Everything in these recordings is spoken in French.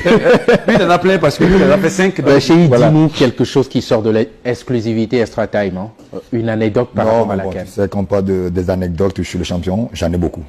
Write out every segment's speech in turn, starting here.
Lui, il en a plein parce qu'il en a fait 5. Chéri, dis-nous quelque chose qui sort de l'exclusivité Extra Time. Hein? Une anecdote par rapport à la CAN. Tu sais, quand on parle des anecdotes, je suis le champion, j'en ai beaucoup.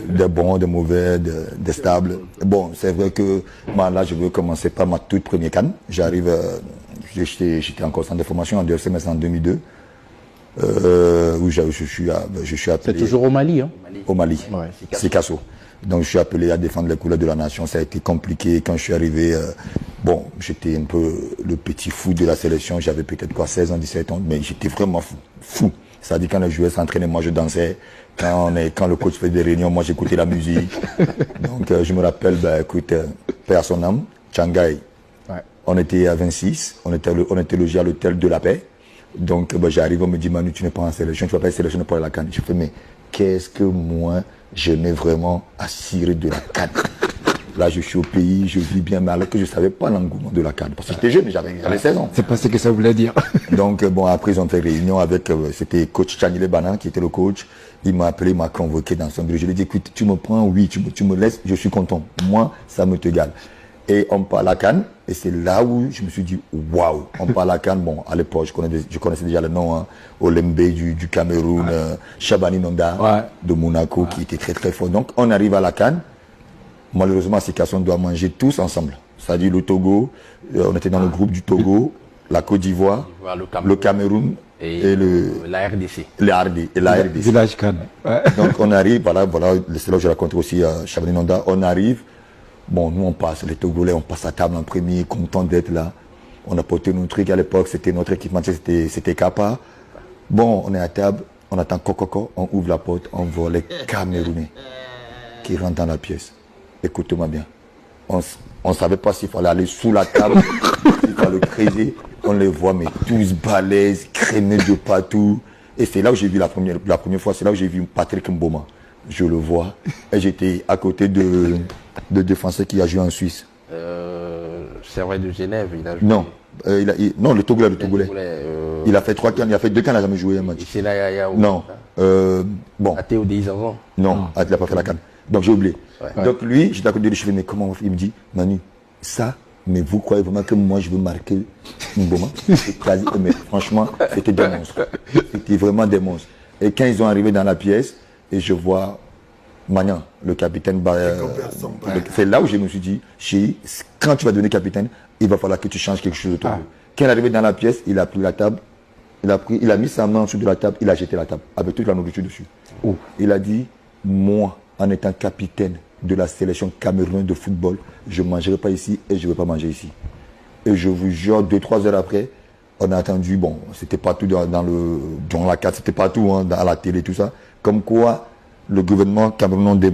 Des bons, des mauvais, des stables. Bon, c'est vrai que moi, là, je veux commencer par ma toute première CAN. J'arrive, j'étais encore en centre de formation en DFCMS en 2002. Où je suis appelé. C'est toujours au Mali, hein? Au Mali. Ouais. C'est Casso. Donc je suis appelé à défendre les couleurs de la nation. Ça a été compliqué quand je suis arrivé. Bon, j'étais un peu le petit fou de la sélection. J'avais peut-être quoi 16 ans, 17 ans, mais j'étais vraiment fou. C'est-à-dire quand les joueurs s'entraînaient, moi je dansais. Quand le coach faisait des réunions, moi j'écoutais la musique. Donc je me rappelle, écoute, paix à son âme, Tchangaï. Ouais. On était à 26, on était logé à l'hôtel de la paix. Donc j'arrive, on me dit Manu, tu n'es pas en sélection, tu vas pas être sélectionné pour la CAN. Je fais mais qu'est-ce que moi j'aimais vraiment à cirer de la CAN. Là je suis au pays, je vis bien, mais alors que je savais pas l'engouement de la CAN. Parce que j'étais jeune, j'avais 16 ans. C'est pas ce que ça voulait dire. Donc bon, après ils ont fait réunion avec, c'était coach Chanile Banan qui était le coach. Il m'a appelé, il m'a convoqué dans son bureau. Je lui ai dit écoute, tu me prends, oui, tu me laisses, je suis content. Moi, ça me t'égale. Et on parle à CAN, et c'est là où je me suis dit, waouh, on parle à CAN. Bon, à l'époque, je connaissais déjà le nom, hein, Olembe du Cameroun, Shabani Nonda de Monaco, qui était très très fort. Donc, on arrive à la CAN. Malheureusement, ces cas, on doit manger tous ensemble. C'est-à-dire le Togo, on était dans le groupe du Togo, la Côte d'Ivoire, le Cameroun et la RDC. La RDC. Village CAN. Ouais. Donc, on arrive, voilà, c'est là que je raconte aussi à Shabani Nonda, on arrive. Bon, nous on passe, les Togolais, on passe à table en premier, content d'être là. On a porté nos trucs à l'époque, c'était notre équipement, c'était Kappa. Bon, on est à table, on attend Kokoko, on ouvre la porte, on voit les Camerounais qui rentrent dans la pièce. Écoutez-moi bien. On ne savait pas s'il fallait aller sous la table, s'il fallait creuser. On les voit, mais tous balèzes, crémés de partout. Et c'est là où j'ai vu la première fois, c'est là où j'ai vu Patrick Mboma. Je le vois. Et j'étais à côté de défenseur qui a joué en Suisse. Servait de Genève, il a joué. Non, non, le Togolais. Il a fait 3 CAN, il a fait 2 CAN, il n'a jamais joué un match. C'est là, non. Bon. À Théo des avant. Non, il n'a pas fait la CAN. Donc j'ai oublié. Ouais. Donc lui, j'étais à côté de lui, je fais, mais comment il me dit, Manu, ça, mais vous croyez vraiment que moi je veux marquer Mboma? Mais franchement, c'était des monstres. C'était vraiment des monstres. Et quand ils ont arrivé dans la pièce, et je vois Magnan, le capitaine, c'est là où je me suis dit, chérie, quand tu vas devenir capitaine, il va falloir que tu changes quelque chose de toi. Quand il est arrivé dans la pièce, il a pris la table, il a mis sa main en dessous de la table, il a jeté la table avec toute la nourriture dessus. Il a dit, moi, en étant capitaine de la sélection camerounaise de football, je ne mangerai pas ici et je ne vais pas manger ici. Et je vous jure, 2-3 heures après, on a entendu, bon, c'était partout dans la carte, c'était partout, hein, dans la télé, tout ça, comme quoi le gouvernement camerounais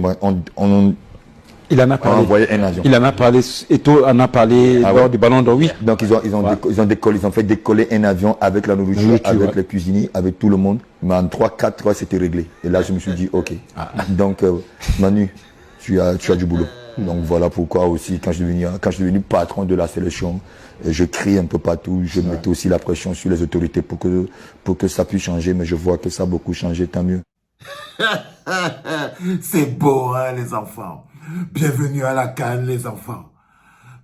il en a parlé. Envoyé un avion. Il en a parlé, Eto'o en a parlé lors du ballon d'or, oui. Donc ils ont fait décoller un avion avec la nourriture, avec les cuisiniers, avec tout le monde. Mais en 3-4 heures, c'était réglé. Et là, je me suis dit, ok. Donc, Manu, tu as du boulot. Donc voilà pourquoi aussi, quand je suis devenu patron de la sélection, je crie un peu partout, je mettais aussi la pression sur les autorités pour que ça puisse changer, mais je vois que ça a beaucoup changé, tant mieux. C'est beau, hein, les enfants. Bienvenue à la CAN, les enfants.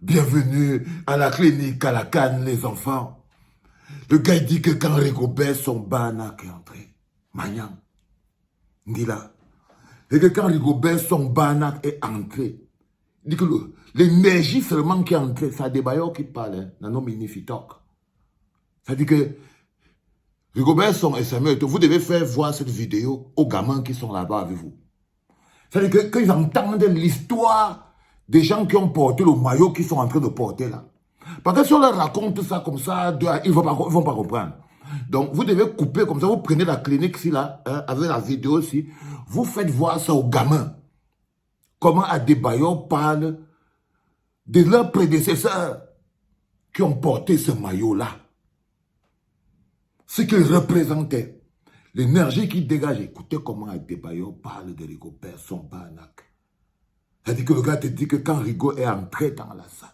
Bienvenue à la clinique, à la CAN, les enfants. Le gars dit que quand Rigobert, son Banak est entré, Magnan, dit là, et que quand Rigobert, son Banak est entré, il dit que l'énergie seulement qui est entrée, c'est des bailleurs qui parlent, dans nos mini-fitok. Ça dit que Rigobert, son SME, vous devez faire voir cette vidéo aux gamins qui sont là-bas avec vous. C'est-à-dire qu'ils entendent l'histoire des gens qui ont porté le maillot qu'ils sont en train de porter là. Parce que si on leur raconte ça comme ça, ils ne vont pas comprendre. Donc, vous devez couper comme ça, vous prenez la clinique ici, là, hein, avec la vidéo ici, vous faites voir ça aux gamins. Comment Adebayor parle de leurs prédécesseurs qui ont porté ce maillot-là. Ce qu'ils représentaient. L'énergie qui dégage. Écoutez comment Adebayor parle de Rigobert, son Banak. C'est-à-dire que le gars te dit que quand Rigo est entré dans la salle,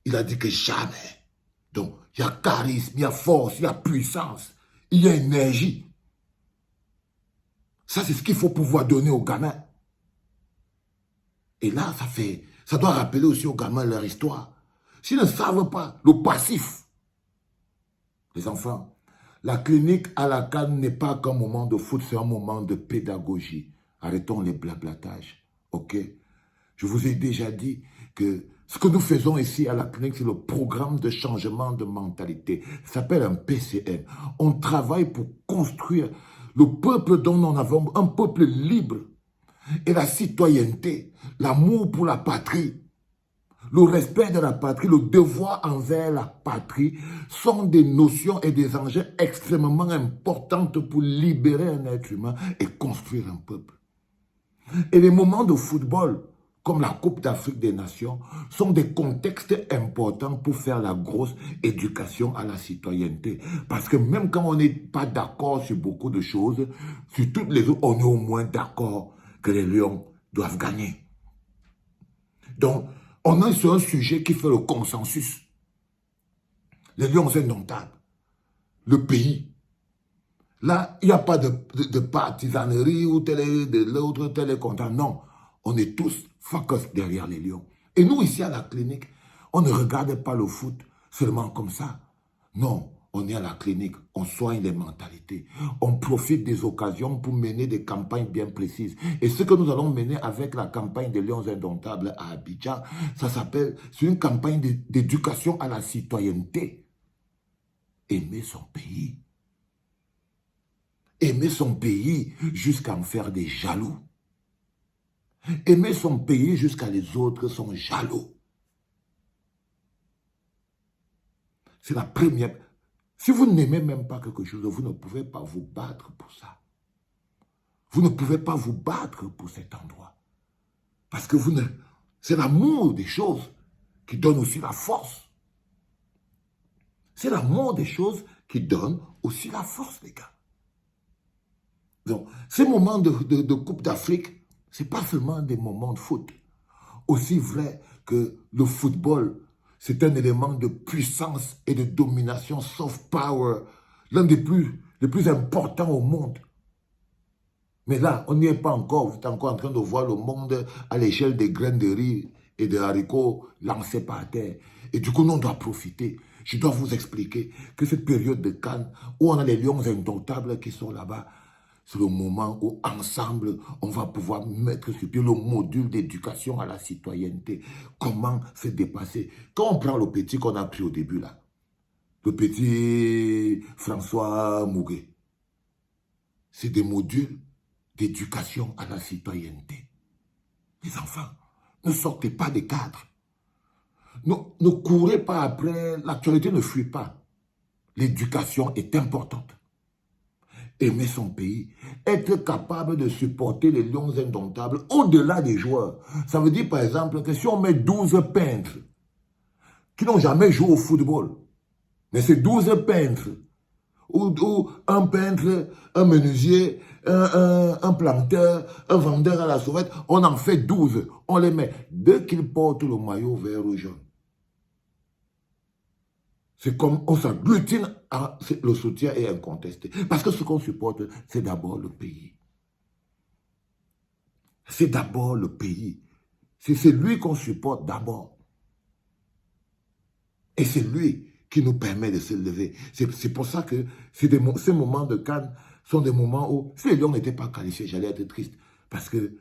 il a dit que jamais. Donc, il y a charisme, il y a force, il y a puissance, il y a énergie. Ça, c'est ce qu'il faut pouvoir donner aux gamins. Et là, ça doit rappeler aussi aux gamins leur histoire. S'ils ne savent pas le passif, les enfants, la clinique à la CAN n'est pas qu'un moment de foot, c'est un moment de pédagogie. Arrêtons les blablatages, ok? Je vous ai déjà dit que ce que nous faisons ici à la clinique, c'est le programme de changement de mentalité. Ça s'appelle un PCN. On travaille pour construire le peuple dont nous avons, un peuple libre. Et la citoyenneté, l'amour pour la patrie, le respect de la patrie, le devoir envers la patrie sont des notions et des enjeux extrêmement importants pour libérer un être humain et construire un peuple. Et les moments de football, comme la Coupe d'Afrique des Nations, sont des contextes importants pour faire la grosse éducation à la citoyenneté. Parce que même quand on n'est pas d'accord sur beaucoup de choses, sur toutes les autres, on est au moins d'accord que les Lions doivent gagner. Donc, on est sur un sujet qui fait le consensus. Les Lions indomptables. Le pays. Là, il n'y a pas de partisanerie ou tel est de l'autre, tel est content. Non, on est tous focus derrière les Lions. Et nous, ici à la clinique, on ne regarde pas le foot seulement comme ça. Non, on est à la clinique, on soigne les mentalités. On profite des occasions pour mener des campagnes bien précises. Et ce que nous allons mener avec la campagne des Lions indomptables à Abidjan, ça s'appelle, c'est une campagne d'éducation à la citoyenneté. Aimer son pays. Aimer son pays jusqu'à en faire des jaloux. Aimer son pays jusqu'à les autres sont jaloux. C'est la première. Si vous n'aimez même pas quelque chose, vous ne pouvez pas vous battre pour ça. Vous ne pouvez pas vous battre pour cet endroit. Parce que c'est l'amour des choses qui donne aussi la force. C'est l'amour des choses qui donne aussi la force, les gars. Donc, ces moments de Coupe d'Afrique, ce n'est pas seulement des moments de foot. Aussi vrai que le football, c'est un élément de puissance et de domination, soft power, l'un des plus importants au monde. Mais là, on n'y est pas encore. Vous êtes encore en train de voir le monde à l'échelle des graines de riz et de haricots lancés par terre. Et du coup, nous, on doit profiter. Je dois vous expliquer que cette période de CAN, où on a les Lions indomptables qui sont là-bas, c'est le moment où, ensemble, on va pouvoir mettre sur pied le module d'éducation à la citoyenneté. Comment se dépasser? Quand on prend le petit qu'on a pris au début, là, le petit François Mouguet, c'est des modules d'éducation à la citoyenneté. Les enfants, ne sortez pas des cadres. Ne courez pas après, l'actualité ne fuit pas. L'éducation est importante. Aimer son pays, être capable de supporter les Lions indomptables au-delà des joueurs. Ça veut dire par exemple que si on met 12 peintres qui n'ont jamais joué au football, mais c'est 12 peintres, ou un peintre, un menuisier, un planteur, un vendeur à la sauvette, on en fait 12, on les met. Dès qu'ils portent le maillot vert ou jaune, c'est comme on s'agglutine, le soutien est incontesté. Parce que ce qu'on supporte, c'est d'abord le pays. C'est d'abord le pays. C'est lui qu'on supporte d'abord. Et c'est lui qui nous permet de se lever. C'est pour ça que ces moments de CAN sont des moments où, si les Lions n'étaient pas qualifiés, j'allais être triste. Parce que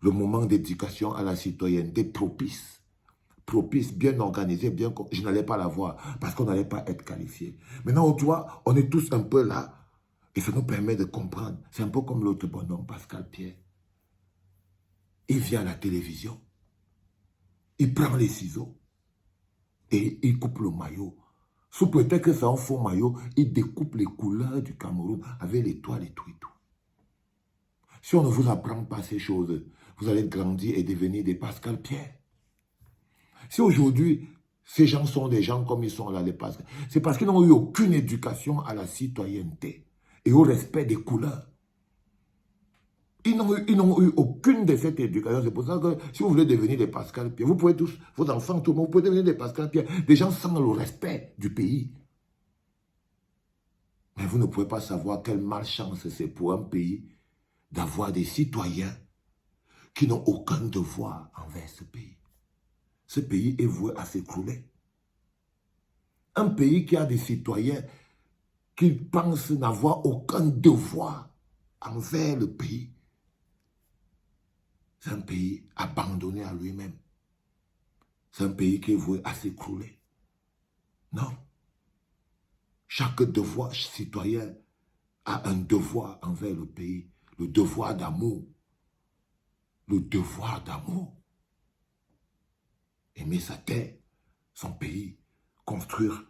le moment d'éducation à la citoyenneté propice, bien organisé, je n'allais pas l'avoir parce qu'on n'allait pas être qualifié. Maintenant, tu vois, on est tous un peu là et ça nous permet de comprendre. C'est un peu comme l'autre bonhomme, Pascal Pierre. Il vient à la télévision, il prend les ciseaux et il coupe le maillot. Sous prétexte que c'est un faux maillot, il découpe les couleurs du Cameroun avec l'étoile et tout et tout. Si on ne vous apprend pas ces choses, vous allez grandir et devenir des Pascal Pierre. Si aujourd'hui, ces gens sont des gens comme ils sont là, les Pascal, c'est parce qu'ils n'ont eu aucune éducation à la citoyenneté et au respect des couleurs. Ils n'ont eu aucune de cette éducation. C'est pour ça que si vous voulez devenir des Pascal Pierre, vous pouvez tous, vos enfants, tout le monde, vous pouvez devenir des Pascal Pierre, des gens sans le respect du pays. Mais vous ne pouvez pas savoir quelle malchance c'est pour un pays d'avoir des citoyens qui n'ont aucun devoir envers ce pays. Ce pays est voué à s'écrouler. Un pays qui a des citoyens qui pensent n'avoir aucun devoir envers le pays. C'est un pays abandonné à lui-même. C'est un pays qui est voué à s'écrouler. Non. Chaque devoir citoyen a un devoir envers le pays. Le devoir d'amour. Le devoir d'amour. Aimer sa terre, son pays, construire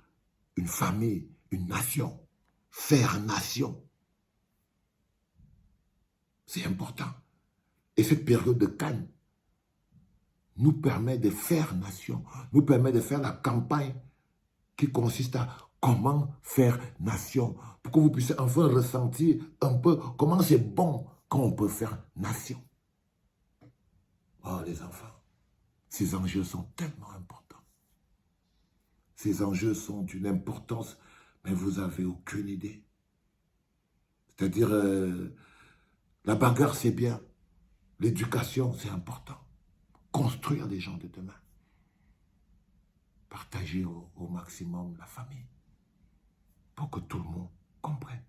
une famille, une nation, faire nation. C'est important. Et cette période de Cannes nous permet de faire nation, nous permet de faire la campagne qui consiste à comment faire nation, pour que vous puissiez enfin ressentir un peu comment c'est bon quand on peut faire nation. Oh les enfants, ces enjeux sont tellement importants. Ces enjeux sont d'une importance, mais vous n'avez aucune idée. C'est-à-dire, la bagarre c'est bien, l'éducation c'est important. Construire les gens de demain. Partager au maximum la famille. Pour que tout le monde comprenne.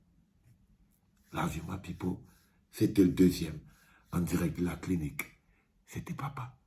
Love you, my people. C'était le deuxième en direct de la clinique. C'était papa.